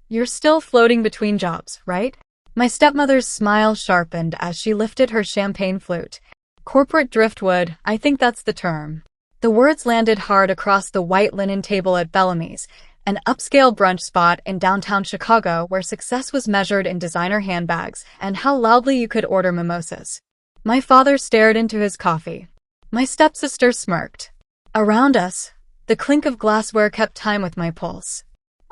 You're still floating between jobs, right? My stepmother's smile sharpened as she lifted her champagne flute. Corporate driftwood, I think that's the term. The words landed hard across the white linen table at Bellamy's, an upscale brunch spot in downtown Chicago where success was measured in designer handbags and how loudly you could order mimosas. My father stared into his coffee. My stepsister smirked. Around us, the clink of glassware kept time with my pulse.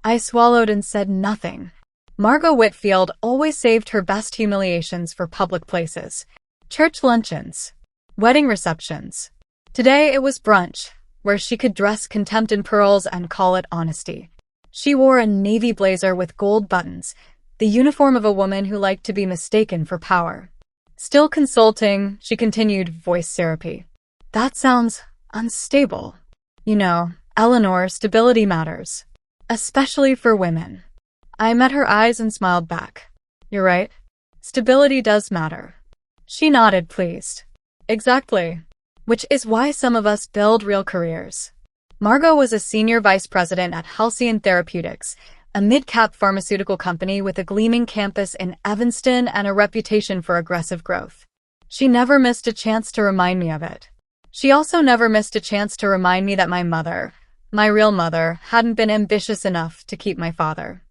I swallowed and said nothing. Margot Whitfield always saved her best humiliations for public places. Church luncheons. Wedding receptions. Today it was brunch, where she could dress contempt in pearls and call it honesty. She wore a navy blazer with gold buttons, the uniform of a woman who liked to be mistaken for power. Still consulting, she continued, voice syrupy. That sounds unstable. You know, Eleanor, stability matters. Especially for women. I met her eyes and smiled back. You're right. Stability does matter. She nodded, pleased. Exactly. Which is why some of us build real careers. Margot was a senior vice president at Halcyon Therapeutics, a mid-cap pharmaceutical company with a gleaming campus in Evanston and a reputation for aggressive growth. She never missed a chance to remind me of it. She also never missed a chance to remind me that my mother, my real mother, hadn't been ambitious enough to keep my father.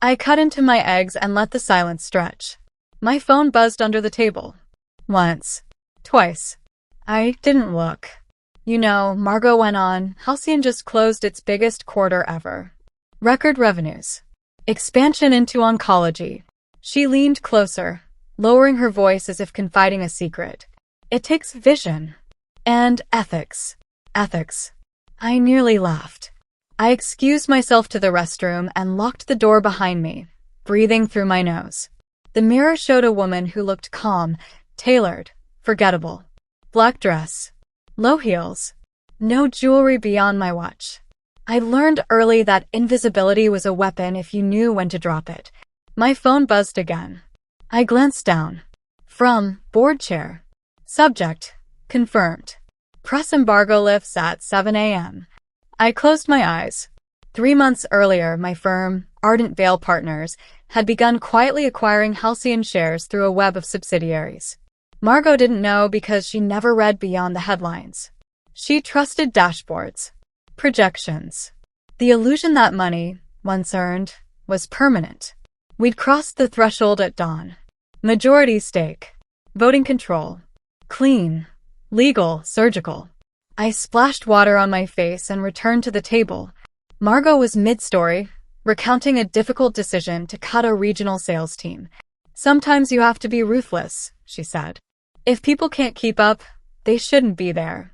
I cut into my eggs and let the silence stretch. My phone buzzed under the table. Once. Twice. I didn't look. You know, Margot went on, Halcyon just closed its biggest quarter ever. Record revenues. Expansion into oncology. She leaned closer, lowering her voice as if confiding a secret. It takes vision. And ethics. Ethics. I nearly laughed. I excused myself to the restroom and locked the door behind me, breathing through my nose. The mirror showed a woman who looked calm, tailored, forgettable. Black dress. Low heels. No jewelry beyond my watch. I learned early that invisibility was a weapon if you knew when to drop it. My phone buzzed again. I glanced down. From board chair. Subject. Confirmed. Press embargo lifts at 7 a.m. I closed my eyes. 3 months earlier, my firm, Ardent Vale Partners, had begun quietly acquiring Halcyon shares through a web of subsidiaries. Margot didn't know because she never read beyond the headlines. She trusted dashboards. Projections. The illusion that money, once earned, was permanent. We'd crossed the threshold at dawn. Majority stake. Voting control. Clean. Legal. Surgical. I splashed water on my face and returned to the table. Margot was mid-story, recounting a difficult decision to cut a regional sales team. Sometimes you have to be ruthless, she said. If people can't keep up, they shouldn't be there.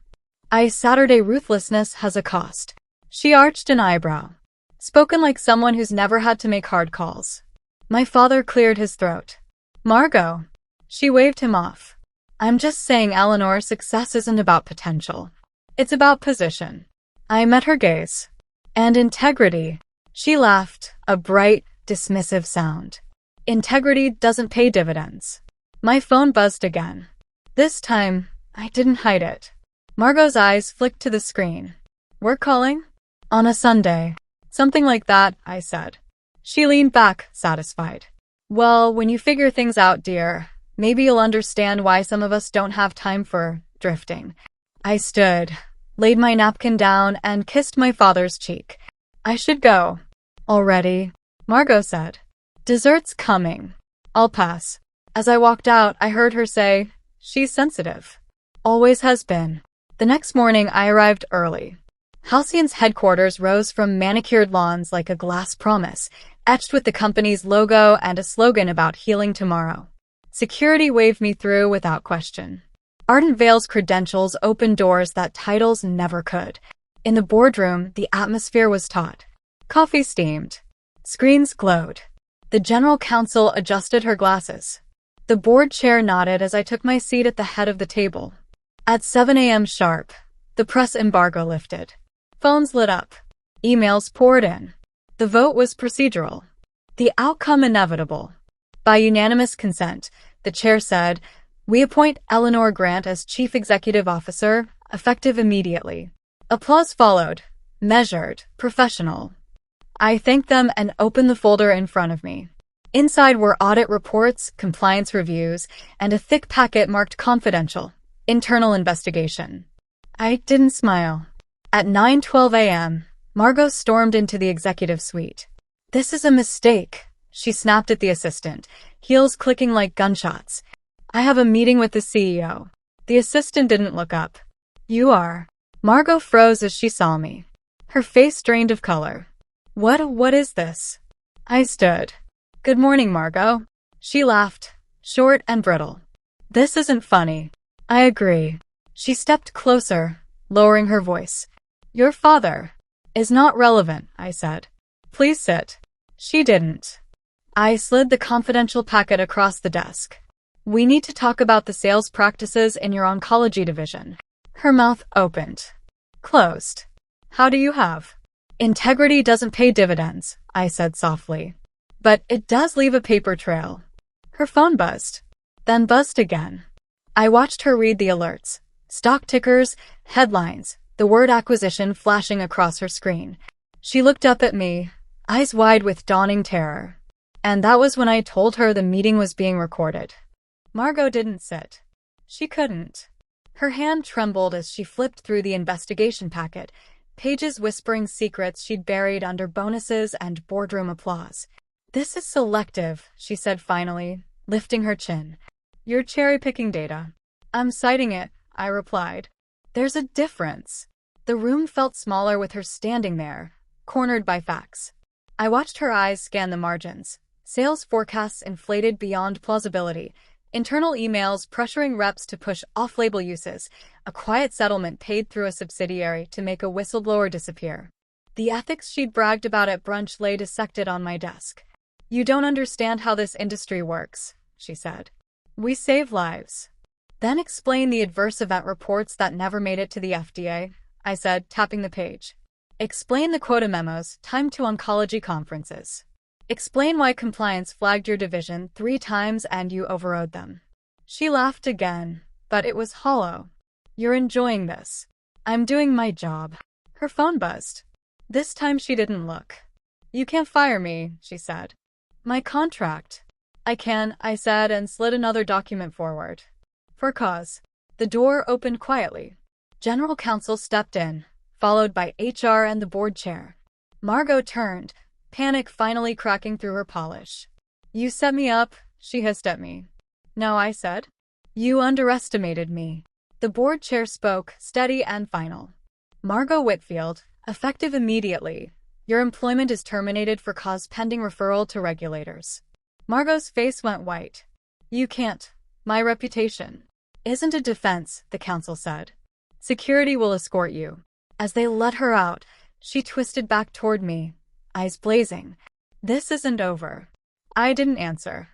Saturday ruthlessness has a cost. She arched an eyebrow. Spoken like someone who's never had to make hard calls. My father cleared his throat. Margot. She waved him off. I'm just saying, Eleanor, success isn't about potential. It's about position. I met her gaze. And integrity. She laughed, a bright, dismissive sound. Integrity doesn't pay dividends. My phone buzzed again. This time, I didn't hide it. Margot's eyes flicked to the screen. We're calling? On a Sunday. Something like that, I said. She leaned back, satisfied. Well, when you figure things out, dear, maybe you'll understand why some of us don't have time for drifting. I stood, laid my napkin down, and kissed my father's cheek. I should go. Already, Margot said. Dessert's coming. I'll pass. As I walked out, I heard her say, she's sensitive. Always has been. The next morning, I arrived early. Halcyon's headquarters rose from manicured lawns like a glass promise, etched with the company's logo and a slogan about healing tomorrow. Security waved me through without question. Ardent Vale's credentials opened doors that titles never could. In the boardroom, the atmosphere was taut. Coffee steamed. Screens glowed. The general counsel adjusted her glasses. The board chair nodded as I took my seat at the head of the table. At 7 a.m. sharp, the press embargo lifted. Phones lit up. Emails poured in. The vote was procedural. The outcome inevitable. By unanimous consent, the chair said, we appoint Eleanor Grant as Chief Executive Officer, effective immediately. Applause followed. Measured. Professional. I thanked them and opened the folder in front of me. Inside were audit reports, compliance reviews, and a thick packet marked confidential, internal investigation. I didn't smile. At 9:12 a.m., Margot stormed into the executive suite. "This is a mistake," she snapped at the assistant, heels clicking like gunshots. "I have a meeting with the CEO." The assistant didn't look up. "You are." Margot froze as she saw me. Her face drained of color. What is this?" I stood. "Good morning, Margot." She laughed, short and brittle. "This isn't funny." "I agree." She stepped closer, lowering her voice. "Your father is not relevant," I said. "Please sit." She didn't. I slid the confidential packet across the desk. "We need to talk about the sales practices in your oncology division." Her mouth opened. Closed. "How do you have?" "Integrity doesn't pay dividends," I said softly. "But it does leave a paper trail." Her phone buzzed, then buzzed again. I watched her read the alerts. Stock tickers, headlines, the word acquisition flashing across her screen. She looked up at me, eyes wide with dawning terror. And that was when I told her the meeting was being recorded. Margot didn't sit. She couldn't. Her hand trembled as she flipped through the investigation packet, pages whispering secrets she'd buried under bonuses and boardroom applause. "This is selective," she said finally, lifting her chin. "You're cherry-picking data." "I'm citing it," I replied. "There's a difference." The room felt smaller with her standing there, cornered by facts. I watched her eyes scan the margins. Sales forecasts inflated beyond plausibility. Internal emails pressuring reps to push off-label uses. A quiet settlement paid through a subsidiary to make a whistleblower disappear. The ethics she'd bragged about at brunch lay dissected on my desk. "You don't understand how this industry works," she said. "We save lives." "Then explain the adverse event reports that never made it to the FDA," I said, tapping the page. "Explain the quota memos timed to oncology conferences. Explain why compliance flagged your division 3 times and you overrode them." She laughed again, but it was hollow. "You're enjoying this." "I'm doing my job." Her phone buzzed. This time she didn't look. "You can't fire me," she said. "My contract." "I can," I said and slid another document forward. "For cause." The door opened quietly. General counsel stepped in, followed by HR and the board chair. Margot turned, panic finally cracking through her polish. "You set me up," she hissed at me. "No," I said. "You underestimated me." The board chair spoke, steady and final. "Margot Whitfield, effective immediately. Your employment is terminated for cause pending referral to regulators." Margot's face went white. "You can't. My reputation isn't a defense," the counsel said. "Security will escort you." As they let her out, she twisted back toward me, eyes blazing. "This isn't over." I didn't answer.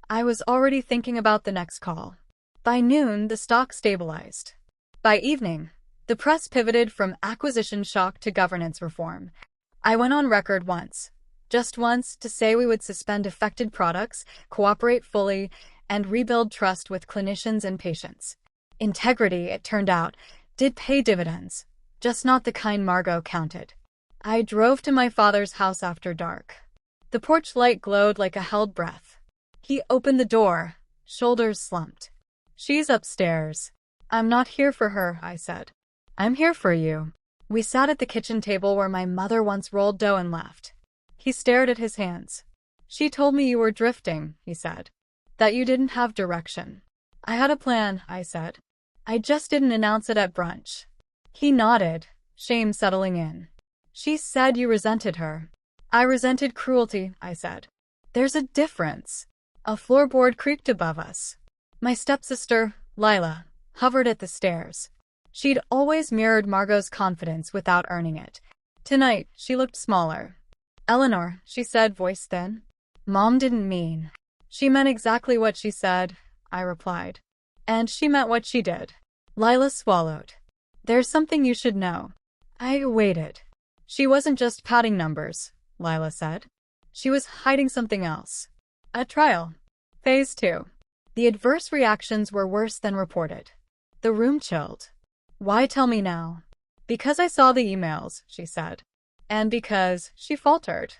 I was already thinking about the next call. By noon, the stock stabilized. By evening, the press pivoted from acquisition shock to governance reform. I went on record once, just once, to say we would suspend affected products, cooperate fully, and rebuild trust with clinicians and patients. Integrity, it turned out, did pay dividends, just not the kind Margot counted. I drove to my father's house after dark. The porch light glowed like a held breath. He opened the door, shoulders slumped. "She's upstairs." "I'm not here for her," I said. "I'm here for you." We sat at the kitchen table where my mother once rolled dough and laughed. He stared at his hands. "She told me you were drifting," he said. "That you didn't have direction." "I had a plan," I said. "I just didn't announce it at brunch." He nodded, shame settling in. "She said you resented her." "I resented cruelty," I said. "There's a difference." A floorboard creaked above us. My stepsister, Lila, hovered at the stairs. She'd always mirrored Margot's confidence without earning it. Tonight, she looked smaller. "Eleanor," she said, voice thin. "Mom didn't mean." "She meant exactly what she said," I replied. "And she meant what she did." Lila swallowed. "There's something you should know." I waited. "She wasn't just padding numbers," Lila said. "She was hiding something else." A trial. Phase 2. The adverse reactions were worse than reported. The room chilled. "Why tell me now?" "Because I saw the emails," she said. And because she faltered.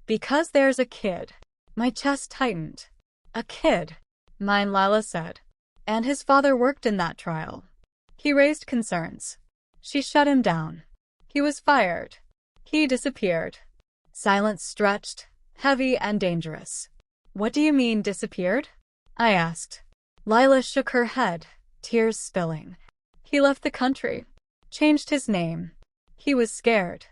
Because there's a kid. My chest tightened. A kid. Mine, Lila said. And his father worked in that trial. He raised concerns. She shut him down. He was fired. He disappeared. Silence stretched, heavy and dangerous. What do you mean, disappeared? I asked. Lila shook her head, tears spilling. He left the country. Changed his name. He was scared.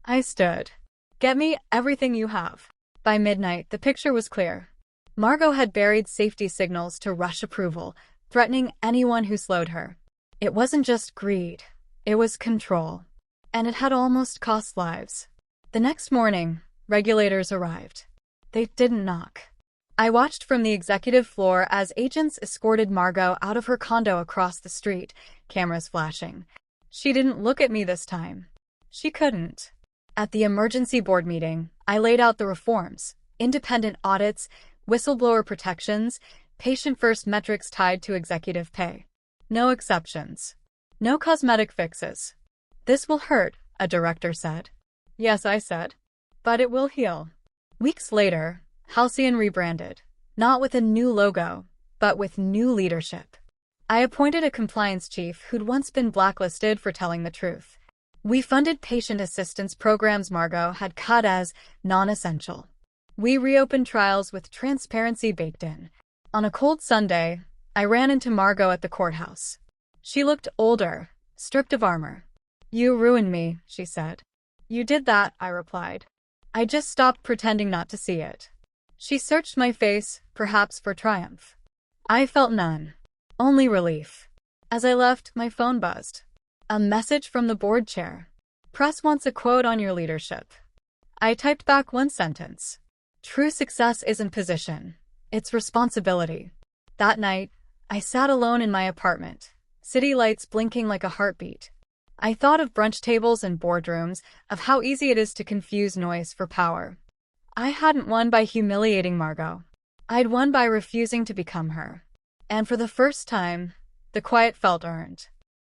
I stood. Get me everything you have. By midnight, the picture was clear. Margot had buried safety signals to rush approval, threatening anyone who slowed her. It wasn't just greed. It was control. And it had almost cost lives. The next morning, regulators arrived. They didn't knock. I watched from the executive floor as agents escorted Margot out of her condo across the street, cameras flashing. She didn't look at me this time. She couldn't. At the emergency board meeting, I laid out the reforms: independent audits, whistleblower protections, patient-first metrics tied to executive pay. No exceptions. No cosmetic fixes. This will hurt, a director said. Yes, I said. But it will heal. Weeks later, Halcyon rebranded, not with a new logo, but with new leadership. I appointed a compliance chief who'd once been blacklisted for telling the truth. We funded patient assistance programs Margot had cut as non-essential. We reopened trials with transparency baked in. On a cold Sunday, I ran into Margot at the courthouse. She looked older, stripped of armor. You ruined me, she said. You did that, I replied. I just stopped pretending not to see it. She searched my face, perhaps for triumph. I felt none. Only relief. As I left, my phone buzzed. A message from the board chair. Press wants a quote on your leadership. I typed back one sentence. True success isn't position. It's responsibility. That night, I sat alone in my apartment, city lights blinking like a heartbeat. I thought of brunch tables and boardrooms, of how easy it is to confuse noise for power. I hadn't won by humiliating Margot. I'd won by refusing to become her. And for the first time, the quiet felt earned.